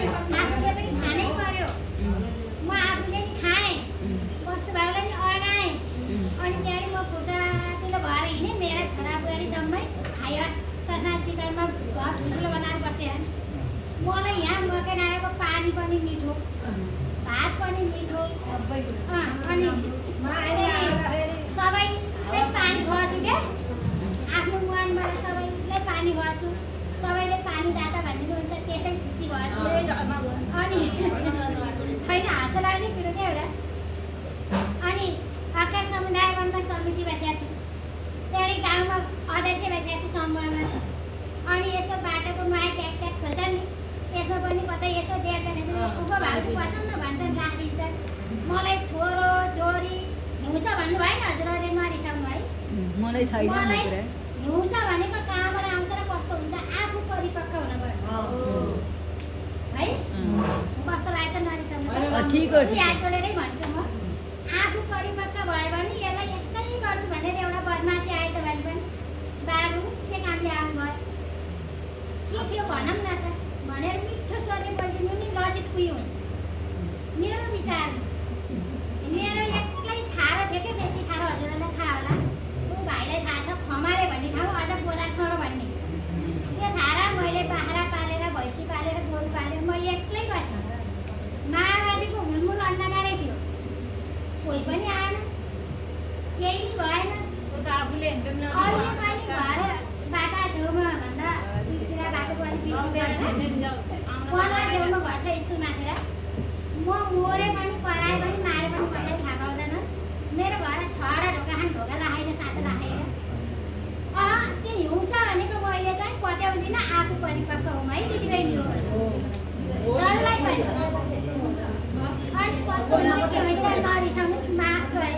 आफूले पनि खानै पर्यो। म आफूले नि खाएँ, कस्तो भाउलाई नि अगाएँ। अनि त्यहाँदेखि म फुर्सदिलो भएर हिँडेँ। मेरा छोराबुहारी जम्मै खायो तसा चिकनमा घर ठुल्ठुलो बनाएर बसेँ। मलाई यहाँ मकै डाँडाको पानी पनि मिठो, भात पनि मिठो, अनि सबैले पानी खुवाउँछु क्या। आफ्नो मुहानबाट सबैले पानी खुवाउँछु, सबैले पानी दाता भनिदिनुहुन्छ, त्यसै खुसी भएछु। अनि छैन हाँस लाग्ने कुरो क्या एउटा। अनि भर्खर समुदाय वनमा समिति बसेको छु, त्यहाँदेखि गाउँमा अध्यक्ष बसेको छु समूहमा। अनि यसो बाटोको नयाँ ट्याक्स खोल्छ नि, यसमा पनि कतै यसो देख्छ भाउजू पसन्न भन्छन्, राखिदिन्छन्। मलाई छोरो छोरी हिउँछ भन्नु भएन हजुरहरूले, नरिसाउनु है। मलाई हिउँछ भनेको कहाँबाट आउँछ र कस्तो हुन्छ, आफू परिपक्व हुनुपर्छ है। कस्तो लाग्छ नरिसाउनु, हात जोडेरै भन्छु म। आफू परिपक्व भयो भने यसलाई यस्तै गर्छु भनेर एउटा बदमासी आएछ भने पनि बाबु के कामले आउनुभयो, के थियो भनौँ न त भनेर मिठो स्वरले बोलिदिनु नि लजित उयो हुन्छ। मेरो विचार मेरो एक्लै थाहा थियो क्या, बेसी थाहा हजुरहरूलाई थाहा होला। ऊ भाइलाई थाहा छ खमारे भन्ने ठाउँ, अझ बोदासरो भन्ने। त्यो थाहा मैले बाख्रा पालेर भैँसी पालेर गोरु पालेर म एक्लै बसेँ। माओवादीको हुलमुल अन्डाकारै थियो, कोही पनि आएन, केही नि भएन। अरूले पनि घर बाटा छेउमा भन्दा उयोतिर बाटोको अलिक बिचमा पना छेउमा घर छ स्कुल माथि। म मोरे पनि कराए पनि मारे पनि कसैले थाहा पाउँदैन। मेरो घर छवटा ढोका खान ढोका राखेन, साँचो राखेन। त्यो हिउँछ भनेको मैले चाहिँ पत्याउँदिनँ, आफू परिपक्व हुँ है दिदीबहिनी हो भन्छु जसलाई पनि। अनि कस्तो के हुन्छ नरिसाउनुहोस्, मार्छु है।